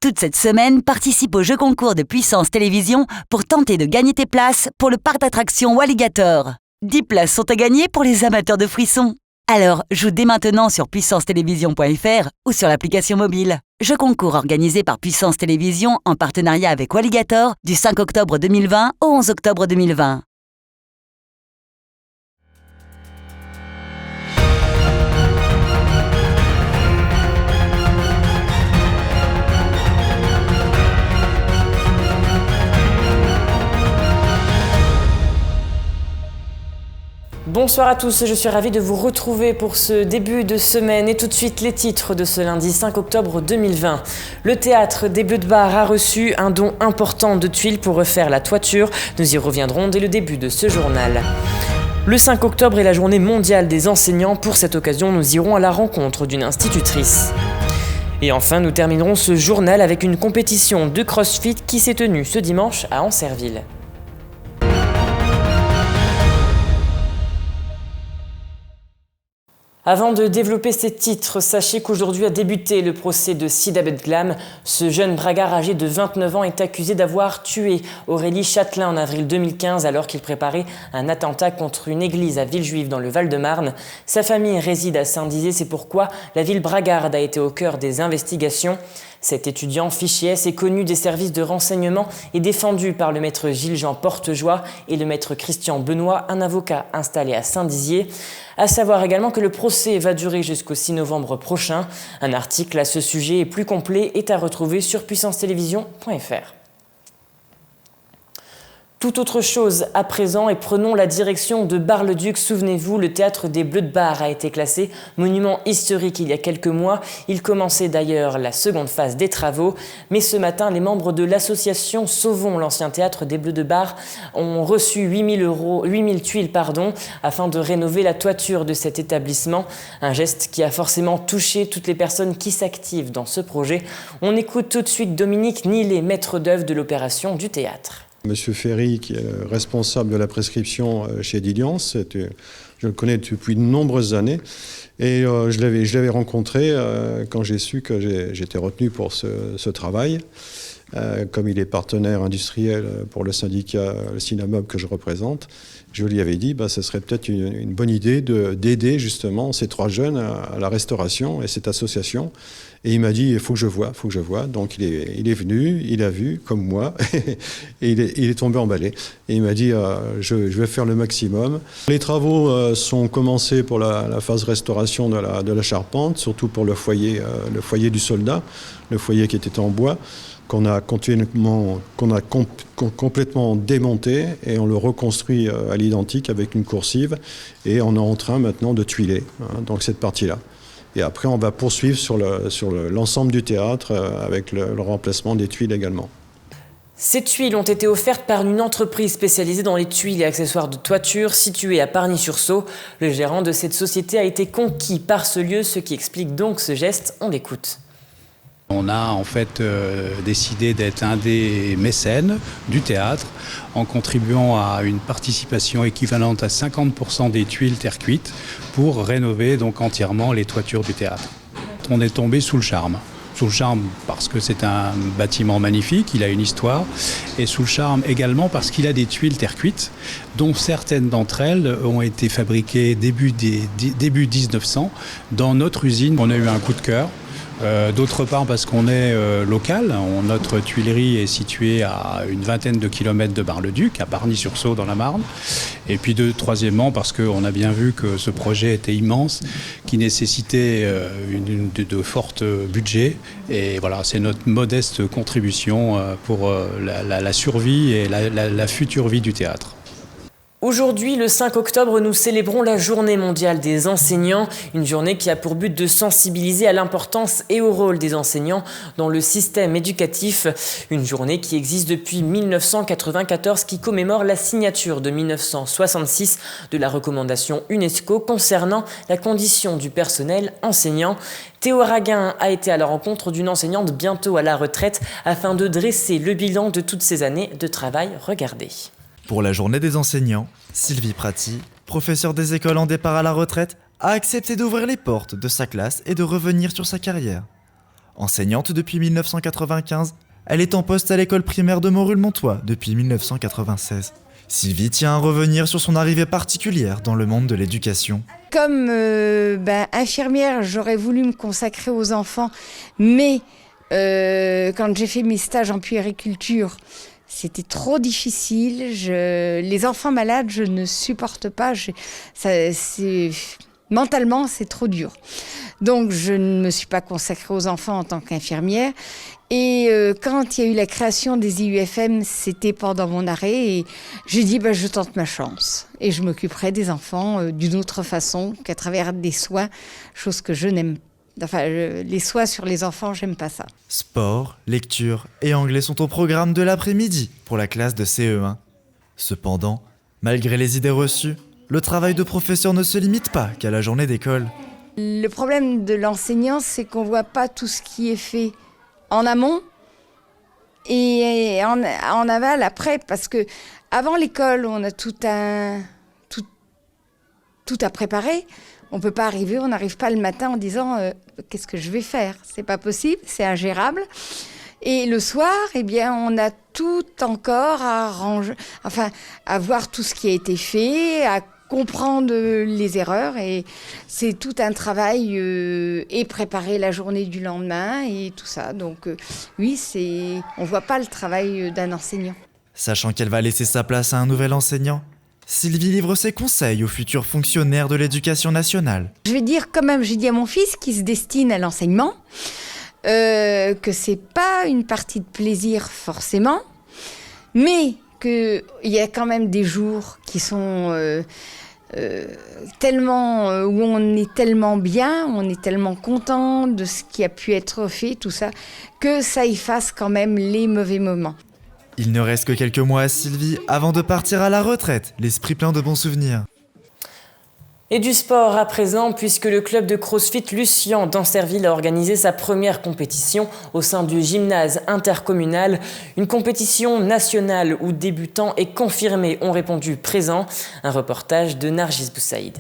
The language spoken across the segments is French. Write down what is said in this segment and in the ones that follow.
Toute cette semaine, participe au jeu concours de Puissance Télévisions pour tenter de gagner tes places pour le parc d'attractions Walligator. 10 places sont à gagner pour les amateurs de frissons. Alors, joue dès maintenant sur puissancetélévision.fr ou sur l'application mobile. Jeu concours organisé par Puissance Télévisions en partenariat avec Walligator du 5 octobre 2020 au 11 octobre 2020. Bonsoir à tous, je suis ravie de vous retrouver pour ce début de semaine et tout de suite les titres de ce lundi 5 octobre 2020. Le théâtre des Bleus de Bar a reçu un don important de tuiles pour refaire la toiture. Nous y reviendrons dès le début de ce journal. Le 5 octobre est la journée mondiale des enseignants. Pour cette occasion, nous irons à la rencontre d'une institutrice. Et enfin, nous terminerons ce journal avec une compétition de CrossFit qui s'est tenue ce dimanche à Ancerville. Avant de développer ces titres, sachez qu'aujourd'hui a débuté le procès de Sid Abdelglam. Ce jeune bragard âgé de 29 ans est accusé d'avoir tué Aurélie Châtelain en avril 2015 alors qu'il préparait un attentat contre une église à Villejuif dans le Val-de-Marne. Sa famille réside à Saint-Dizier, c'est pourquoi la ville bragarde a été au cœur des investigations. Cet étudiant fiché S est connu des services de renseignement et défendu par le maître Gilles-Jean Portejoie et le maître Christian Benoît, un avocat installé à Saint-Dizier. À savoir également que le procès va durer jusqu'au 6 novembre prochain. Un article à ce sujet et plus complet est à retrouver sur puissancetélévision.fr. Tout autre chose à présent et prenons la direction de Bar-le-Duc. Souvenez-vous, le théâtre des Bleus de Bar a été classé monument historique il y a quelques mois. Il commençait d'ailleurs la seconde phase des travaux. Mais ce matin, les membres de l'association Sauvons l'ancien théâtre des Bleus de Bar ont reçu 8 000 tuiles afin de rénover la toiture de cet établissement. Un geste qui a forcément touché toutes les personnes qui s'activent dans ce projet. On écoute tout de suite Dominique Nillet, maître d'œuvre de l'opération du théâtre. Monsieur Ferry, qui est responsable de la prescription chez Diliance, je le connais depuis de nombreuses années et je l'avais rencontré quand j'ai su que j'étais retenu pour ce travail. Comme il est partenaire industriel pour le syndicat Cinemob que je représente, je lui avais dit ce serait peut-être une bonne idée d'aider justement ces 3 jeunes à la restauration et cette association. Et il m'a dit il faut que je vois. Donc il est venu, il a vu comme moi et il est tombé emballé. Et il m'a dit je vais faire le maximum. Les travaux sont commencés pour la phase restauration de la charpente, surtout pour le foyer du soldat, le foyer qui était en bois, qu'on a complètement démonté et on le reconstruit à l'identique avec une coursive et on est en train maintenant de tuiler donc cette partie-là. Et après on va poursuivre sur l'ensemble du théâtre avec le remplacement des tuiles également. Ces tuiles ont été offertes par une entreprise spécialisée dans les tuiles et accessoires de toiture située à Pargny-sur-Saulx. Le gérant de cette société a été conquis par ce lieu, ce qui explique donc ce geste. On l'écoute. On a en fait décidé d'être un des mécènes du théâtre en contribuant à une participation équivalente à 50% des tuiles terre cuite pour rénover donc entièrement les toitures du théâtre. On est tombé sous le charme. Sous le charme parce que c'est un bâtiment magnifique, il a une histoire, et sous le charme également parce qu'il a des tuiles terre cuite, dont certaines d'entre elles ont été fabriquées début 1900 dans notre usine. On a eu un coup de cœur. D'autre part parce qu'on est local, notre tuilerie est située à une vingtaine de kilomètres de Bar-le-Duc, à Pargny-sur-Saulx dans la Marne. Et puis troisièmement parce qu'on a bien vu que ce projet était immense, qui nécessitait de forts budgets. Et voilà, c'est notre modeste contribution pour la survie et la future vie du théâtre. Aujourd'hui, le 5 octobre, nous célébrons la Journée mondiale des enseignants, une journée qui a pour but de sensibiliser à l'importance et au rôle des enseignants dans le système éducatif. Une journée qui existe depuis 1994, qui commémore la signature de 1966 de la recommandation UNESCO concernant la condition du personnel enseignant. Théo Raguin a été à la rencontre d'une enseignante bientôt à la retraite afin de dresser le bilan de toutes ces années de travail. Regardez. Pour la journée des enseignants, Sylvie Prati, professeure des écoles en départ à la retraite, a accepté d'ouvrir les portes de sa classe et de revenir sur sa carrière. Enseignante depuis 1995, elle est en poste à l'école primaire de Morul-Montois depuis 1996. Sylvie tient à revenir sur son arrivée particulière dans le monde de l'éducation. Comme infirmière, j'aurais voulu me consacrer aux enfants, mais quand j'ai fait mes stages en puériculture, c'était trop difficile. Les enfants malades, je ne supporte pas. Mentalement, c'est trop dur. Donc, je ne me suis pas consacrée aux enfants en tant qu'infirmière. Et quand il y a eu la création des IUFM, c'était pendant mon arrêt. Et j'ai dit, je tente ma chance. Et je m'occuperai des enfants d'une autre façon qu'à travers des soins, chose que je n'aime pas. Enfin, les soins sur les enfants, j'aime pas ça. Sport, lecture et anglais sont au programme de l'après-midi pour la classe de CE1. Cependant, malgré les idées reçues, le travail de professeur ne se limite pas qu'à la journée d'école. Le problème de l'enseignant, c'est qu'on voit pas tout ce qui est fait en amont et en aval après, parce que avant l'école, on a tout à préparer. On peut pas arriver, on n'arrive pas le matin en disant qu'est-ce que je vais faire. C'est pas possible, c'est ingérable. Et le soir, on a tout encore à ranger, à voir tout ce qui a été fait, à comprendre les erreurs. Et c'est tout un travail et préparer la journée du lendemain et tout ça. Donc oui, on voit pas le travail d'un enseignant. Sachant qu'elle va laisser sa place à un nouvel enseignant, Sylvie livre ses conseils aux futurs fonctionnaires de l'éducation nationale. Je vais dire quand même, j'ai dit à mon fils qui se destine à l'enseignement, que c'est pas une partie de plaisir forcément, mais qu'il y a quand même des jours qui sont tellement où on est tellement bien, on est tellement content de ce qui a pu être fait, tout ça, que ça efface quand même les mauvais moments. Il ne reste que quelques mois à Sylvie avant de partir à la retraite, l'esprit plein de bons souvenirs. Et du sport à présent, puisque le club de CrossFit Lucien d'Ancerville a organisé sa première compétition au sein du gymnase intercommunal. Une compétition nationale où débutants et confirmés ont répondu présents. Un reportage de Nargis Boussaïd.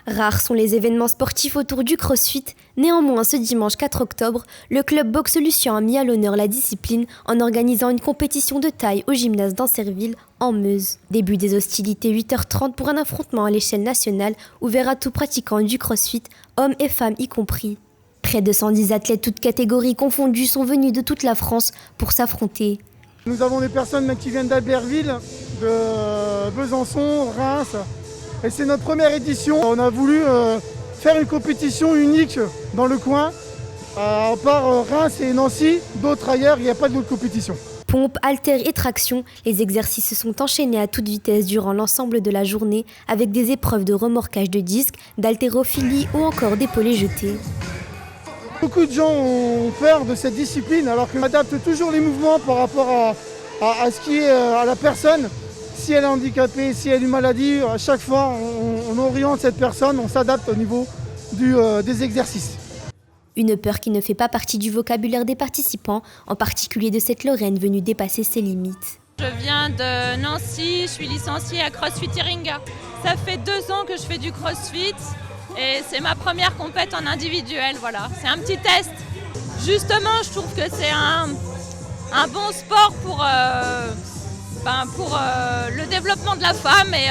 Rares sont les événements sportifs autour du CrossFit. Néanmoins, ce dimanche 4 octobre, le club Boxe Lucien a mis à l'honneur la discipline en organisant une compétition de taille au gymnase d'Ancerville, en Meuse. Début des hostilités 8h30 pour un affrontement à l'échelle nationale ouvert à tout pratiquant du CrossFit, hommes et femmes y compris. Près de 110 athlètes toutes catégories confondues sont venus de toute la France pour s'affronter. Nous avons des personnes même qui viennent d'Albertville, de Besançon, Reims. Et c'est notre première édition. On a voulu faire une compétition unique dans le coin. À part Reims et Nancy, d'autres ailleurs, il n'y a pas d'autres compétitions. Pompes, haltères et traction, les exercices se sont enchaînés à toute vitesse durant l'ensemble de la journée avec des épreuves de remorquage de disques, d'haltérophilie ou encore d'épaulés jetés. Beaucoup de gens ont peur de cette discipline alors qu'on adapte toujours les mouvements par rapport à ce qui est à la personne. Si elle est handicapée, si elle a une maladie, à chaque fois on oriente cette personne, on s'adapte au niveau des exercices. Une peur qui ne fait pas partie du vocabulaire des participants, en particulier de cette Lorraine venue dépasser ses limites. Je viens de Nancy, je suis licenciée à CrossFit Iringa. Ça fait 2 ans que je fais du CrossFit et c'est ma première compète en individuel, voilà. C'est un petit test. Justement, je trouve que c'est un bon sport pour le développement de la femme et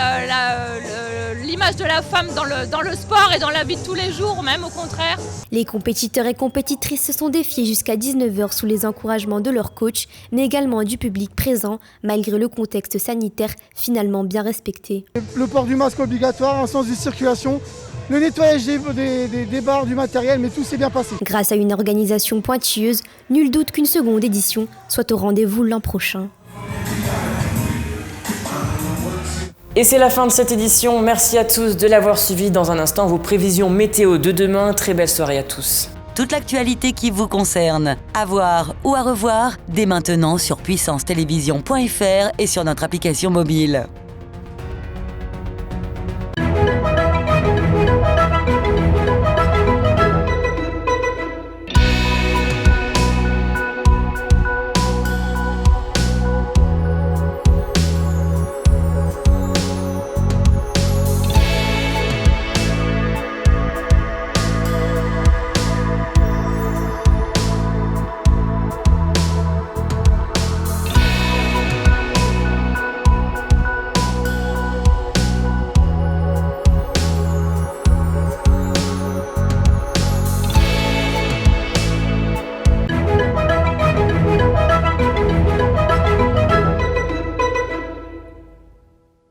l'image de la femme dans le sport et dans la vie de tous les jours, même au contraire. Les compétiteurs et compétitrices se sont défiés jusqu'à 19h sous les encouragements de leur coach, mais également du public présent, malgré le contexte sanitaire finalement bien respecté. Le port du masque obligatoire, un sens de circulation, le nettoyage des barres, du matériel, mais tout s'est bien passé. Grâce à une organisation pointilleuse, nul doute qu'une seconde édition soit au rendez-vous l'an prochain. Et c'est la fin de cette édition. Merci à tous de l'avoir suivi. Dans un instant, vos prévisions météo de demain. Très belle soirée à tous. Toute l'actualité qui vous concerne, à voir ou à revoir, dès maintenant sur puissancetélévision.fr et sur notre application mobile.